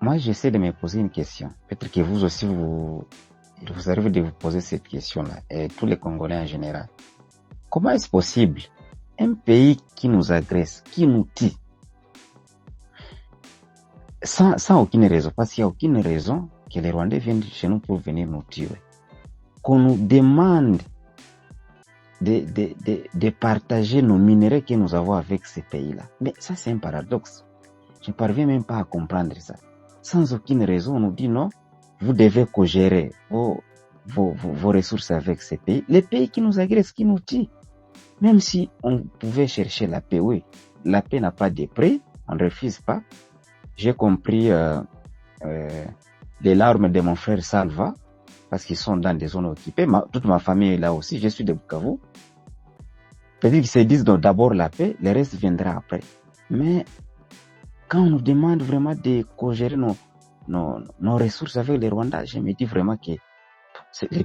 moi, j'essaie de me poser une question. Peut-être que vous aussi, il vous arrive de vous poser cette question-là, et tous les Congolais en général. Comment est-ce possible un pays qui nous agresse, qui nous tue, sans aucune raison, parce qu'il n'y a aucune raison que les Rwandais viennent chez nous pour venir nous tuer, qu'on nous demande de partager nos minerais que nous avons avec ces pays-là. Mais ça, c'est un paradoxe. Je ne parviens même pas à comprendre ça. Sans aucune raison, on nous dit non, vous devez co-gérer vos ressources avec ces pays. Les pays qui nous agressent, qui nous tuent. Même si on pouvait chercher la paix, oui, la paix n'a pas de prix, on ne refuse pas. J'ai compris les larmes de mon frère Salva, parce qu'ils sont dans des zones occupées. Toute ma famille est là aussi, je suis de Bukavu. Peut-être qu'ils se disent donc d'abord la paix, le reste viendra après. Mais quand on nous demande vraiment de co-gérer nos ressources avec les Rwandais, je me dis vraiment que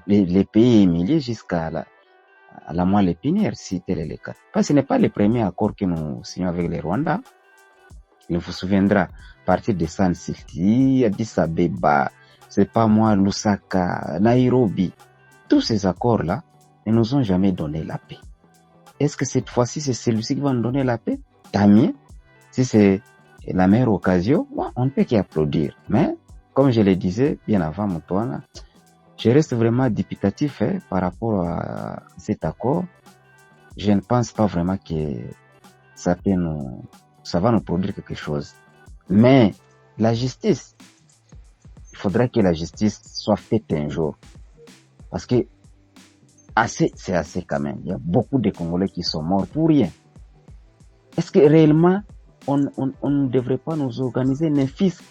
les pays humiliés jusqu'à la moelle épinière, si tel est le cas. Parce que ce n'est pas le premier accord que nous signons avec les Rwandais. Il vous souviendra, à partir de San City, Addis Abeba, c'est pas moi, Lusaka, Nairobi, tous ces accords-là ne nous ont jamais donné la paix. Est-ce que cette fois-ci, c'est celui-ci qui va nous donner la paix? Tant mieux. Si c'est la meilleure occasion, on ne peut qu'applaudir. Mais, comme je le disais bien avant, Moutouana, je reste vraiment dubitatif par rapport à cet accord. Je ne pense pas vraiment que ça va nous produire quelque chose. Mais la justice, il faudrait que la justice soit faite un jour. Parce que c'est assez quand même. Il y a beaucoup de Congolais qui sont morts pour rien. Est-ce que réellement, on ne devrait pas nous organiser ne fût-ce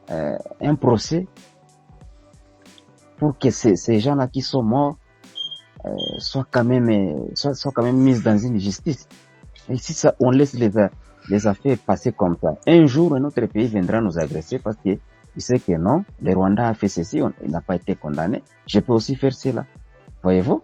un procès pour que ces gens-là qui sont morts soient quand même mis dans une justice. Et si ça, on laisse les affaires passer comme ça, un jour un autre pays viendra nous agresser parce que il sait que non, le Rwanda a fait ceci, il n'a pas été condamné. Je peux aussi faire cela. Voyez-vous?